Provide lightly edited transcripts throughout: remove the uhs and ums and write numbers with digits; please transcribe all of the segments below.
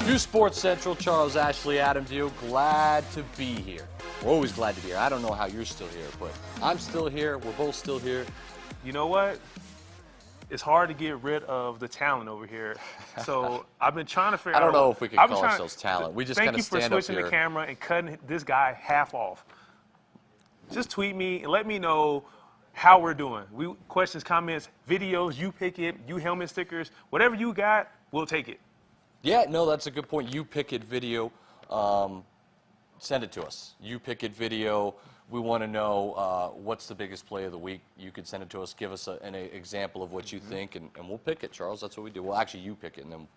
uSportsCentral, Charles Ashley, Adam Deal, glad to be here. We're always glad to be here. I don't know how you're still here, but I'm still here. We're both still here. You know what? It's hard to get rid of the talent over here. So I've been trying to figure out. I don't know if we can call ourselves talent. We just kind of stand up here. Thank you for switching the camera and cutting this guy half off. Just tweet me and let me know how we're doing. Questions, comments, videos, you pick it, you helmet stickers, whatever you got, we'll take it. Yeah, no, that's a good point. You pick it video. Send it to us. You pick it video. We want to know what's the biggest play of the week. You could send it to us. Give us an example of what you think, and we'll pick it, Charles. That's what we do. Well, actually, you pick it, and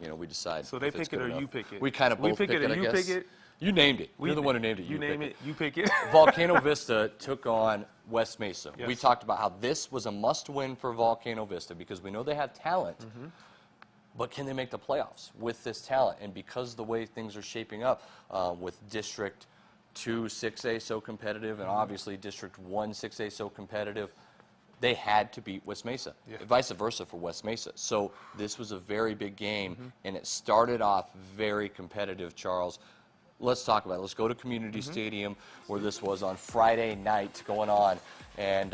then we decide. So they pick it or you pick it? We kind of both pick it, I guess. Pick it? You named it. You're the one who named it. You name it. You pick it. Volcano Vista took on West Mesa. Yes. We talked about how this was a must-win for Volcano Vista because we know they have talent. But can they make the playoffs with this talent? And because the way things are shaping up with District 2 6A so competitive and obviously District 1 6A so competitive, they had to beat West Mesa. Yeah. Vice versa for West Mesa. So this was a very big game, and it started off very competitive, Charles. Let's talk about it. Let's go to Community Stadium where this was on Friday night going on. And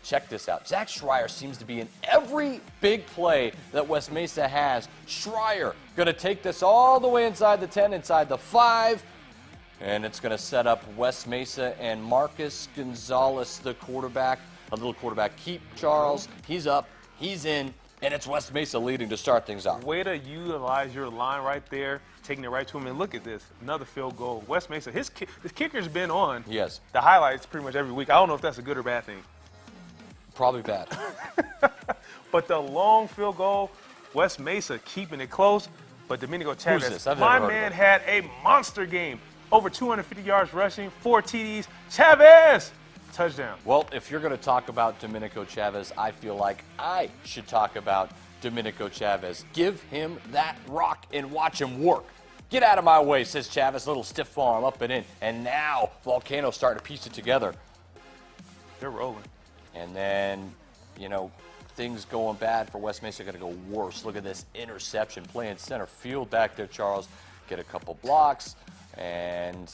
check this out. Zach Schreier seems to be in every big play that West Mesa has. Schreier going to take this all the way inside the 10, inside the 5. And it's going to set up West Mesa and Marcus Gonzalez, the quarterback. A little quarterback keep, Charles. He's up. He's in. And it's West Mesa leading to start things off. Way to utilize your line right there, taking it right to him. And look at this, another field goal. West Mesa, his kicker's been on. Yes. The highlights pretty much every week. I don't know if that's a good or bad thing. Probably bad. But the long field goal, West Mesa keeping it close. But Domenico Chavez, Who's this? my man, had a monster game. Over 250 yards rushing, 4 TDs. Chavez! Touchdown. Well, if you're going to talk about Domenico Chavez, I feel like I should talk about Domenico Chavez. Give him that rock and watch him work. Get out of my way, says Chavez. Little stiff arm up and in. And now Volcano's starting to piece it together. They're rolling. And then, you know, things going bad for West Mesa are going to go worse. Look at this interception playing center field back there, Charles. Get a couple blocks and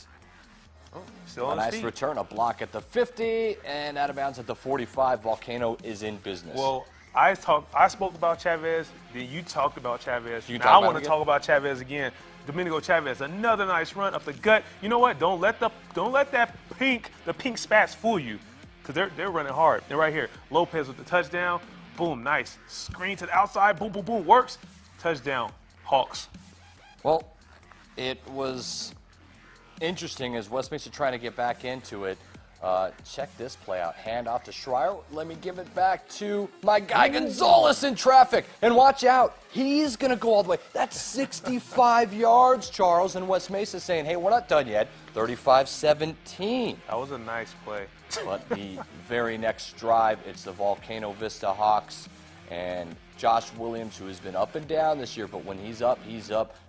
still a on nice feet. return. A block at the 50 and out of bounds at the 45. Volcano is in business. Well, I spoke about Chavez, then you talked about Chavez. Now I want to talk about Chavez again. Domenico Chavez, another nice run up the gut. You know what? Don't let the pink spats fool you, because they're running hard. They're right here. Lopez with the touchdown. Boom, nice. Screen to the outside. Boom, boom, boom. Works. Touchdown. Hawks. Well, it was interesting as West Mesa trying to get back into it. Check this play out. Hand off to Schreier. Let me give it back to my guy Gonzalez in traffic. And watch out. He's going to go all the way. That's 65 yards, Charles. And West Mesa saying, hey, we're not done yet. 35-17. That was a nice play. But the very next drive, it's the Volcano Vista Hawks. And Josh Williams, who has been up and down this year, but when he's up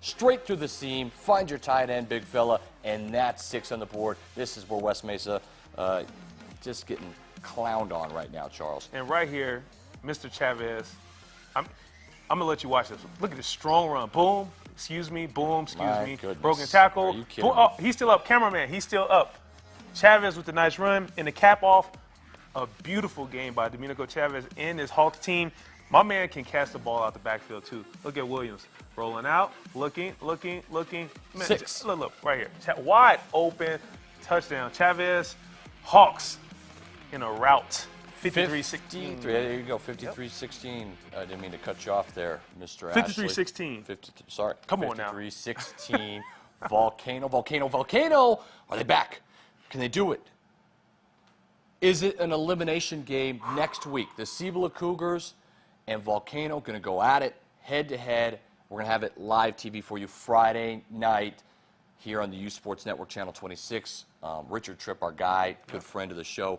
straight through the seam. Find your tight end, big fella, and that's 6 on the board. This is where West Mesa just getting clowned on right now, Charles. And right here, Mr. Chavez, I'm going to let you watch this. Look at this strong run. Boom, excuse me, boom, excuse me. Goodness. Broken tackle. Are you kidding Boom, oh, he's still up. Cameraman, he's still up. Chavez with the nice run and the cap off. A beautiful game by Domenico Chavez and his Hawks team. My man can catch the ball out the backfield, too. Look at Williams. Rolling out, looking. Man, 6. Look, right here. Wide open, touchdown. Chavez, Hawks in a route. 53-16. There you go, 53-16. I didn't mean to cut you off there, Mr. Ashley. 53-16. Sorry. Come on now. 53-16. Volcano. Are they back? Can they do it? Is it an elimination game next week? The Cibola Cougars and Volcano going to go at it head-to-head. We're going to have it live TV for you Friday night here on the uSports Network, Channel 26. Richard Tripp, our guy, good friend of the show,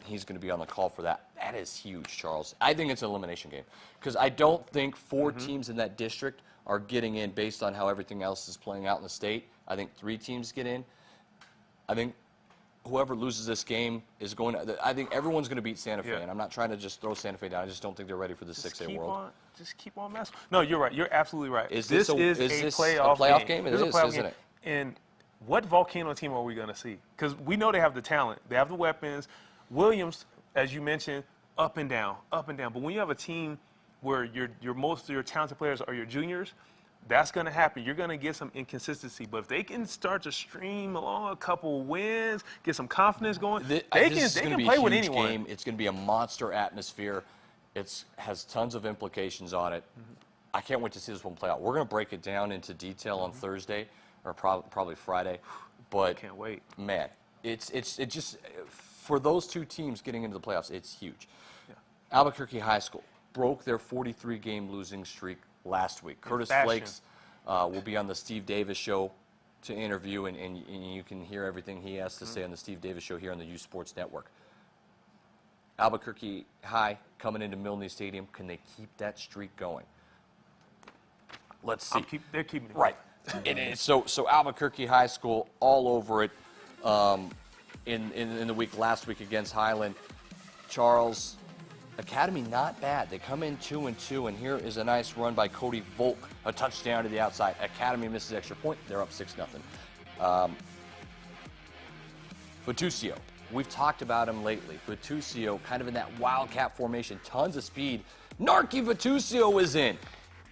he's going to be on the call for that. That is huge, Charles. I think it's an elimination game because I don't think 4 teams in that district are getting in based on how everything else is playing out in the state. I think 3 teams get in. I think whoever loses this game is going to, I think everyone's going to beat Santa Fe, Yeah. and I'm not trying to just throw Santa Fe down. I just don't think they're ready for the 6A world. Just keep on messing. No, you're right. You're absolutely right. Is this this is a playoff game? It This is, a playoff isn't game. it? And what Volcano team are we going to see? Because we know they have the talent. They have the weapons. Williams, as you mentioned, up and down, up and down. But when you have a team where most of your talented players are your juniors, that's going to happen. You're going to get some inconsistency. But if they can start to stream along a couple wins, get some confidence going, they can play with anyone. Game. It's going to be a monster atmosphere. It has tons of implications on it. I can't wait to see this one play out. We're going to break it down into detail on Thursday or probably Friday. But can't wait. Man, it just for those two teams getting into the playoffs, it's huge. Yeah. Albuquerque High School broke their 43-game losing streak last week. Curtis Flakes will be on the Steve Davis Show to interview, and you can hear everything he has to say on the Steve Davis Show here on the uSports Network. Albuquerque High coming into Milne Stadium. Can they keep that streak going? Let's see. They're keeping it right. So Albuquerque High School all over it in the week last week against Highland. Charles Academy not bad. They come in 2-2, and here is a nice run by Cody Volk, a touchdown to the outside. Academy misses extra point. They're up 6-0. Fatucio. We've talked about him lately. Fatucio, kind of in that wildcat formation, tons of speed. Narky Fatucio is in.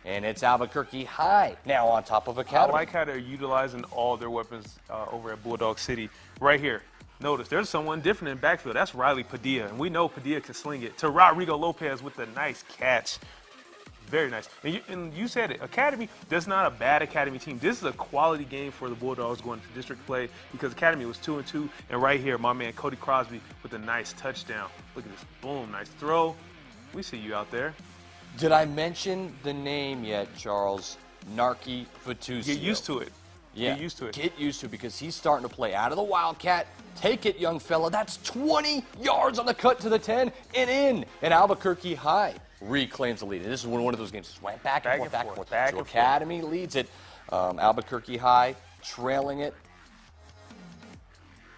And it's Albuquerque High now on top of Academy. I like how they're utilizing all their weapons over at Bulldog City. Right here, notice there's someone different in backfield. That's Riley Padilla, and we know Padilla can sling it. To Rodrigo Lopez with a nice catch. Very nice. And you said it, Academy, that's not a bad Academy team. This is a quality game for the Bulldogs going to district play because Academy was 2-2. And right here, my man Cody Crosby with a nice touchdown. Look at this. Boom, nice throw. We see you out there. Did I mention the name yet, Charles? Narky Fatucio. Get used to it. Yeah. Get used to it. Get used to it because he's starting to play out of the Wildcat. Take it, young fella. That's 20 yards on the cut to the 10 and in. And Albuquerque High reclaims the lead. And this is one of those games. Just went back and forth. So Academy leads it. Albuquerque High trailing it.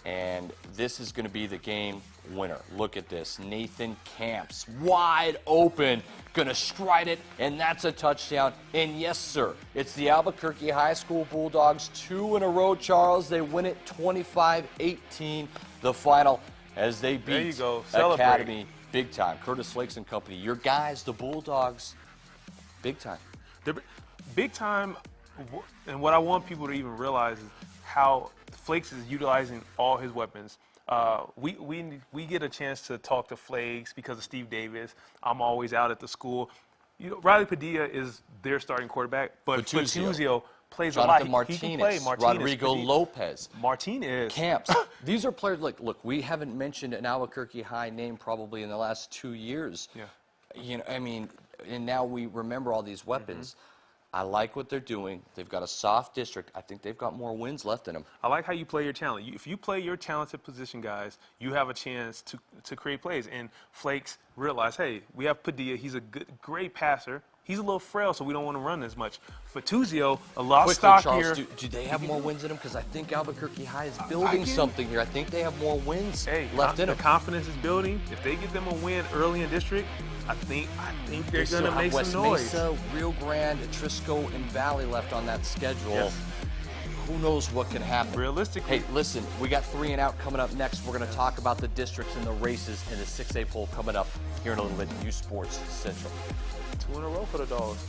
And this is going to be the game winner. Look at this. Nathan Camps, wide open, going to stride it, and that's a touchdown. And yes, sir, it's the Albuquerque High School Bulldogs, 2 in a row, Charles. They win it 25-18, the final, as they beat Academy big time. Curtis Flakes and company. Your guys, the Bulldogs, big time. They're big time, and what I want people to even realize is how Flakes is utilizing all his weapons. We get a chance to talk to Flakes because of Steve Davis. I'm always out at the school. You know, Riley Padilla is their starting quarterback, but Fatucio plays Jonathan a lot. Martinez, he can play. Rodrigo Lopez, Martinez, Camps. These are players like, look, we haven't mentioned an Albuquerque High name probably in the last 2 years. Yeah. You know, I mean, and now we remember all these weapons. I like what they're doing. They've got a soft district. I think they've got more wins left in them. I like how you play your talent. If you play your talented position guys, you have a chance to create plays. And Flakes realize, hey, we have Padilla. He's a great passer. He's a little frail, so we don't want to run as much. Fatucio, a lot of stock Charles, here. Do they have more wins in them? Because I think Albuquerque High is building something here. I think they have more wins left in them. The confidence is building. If they get them a win early in district, I think they're going to make some noise. Mesa, Rio Grande, Trisco, and Valley left on that schedule. Yes. Who knows what can happen? Realistically. Hey, listen, we got 3 and Out coming up next. We're going to talk about the districts and the races in the 6A poll coming up here in a little bit. uSportsCentral. 2 in a row for the Dogs.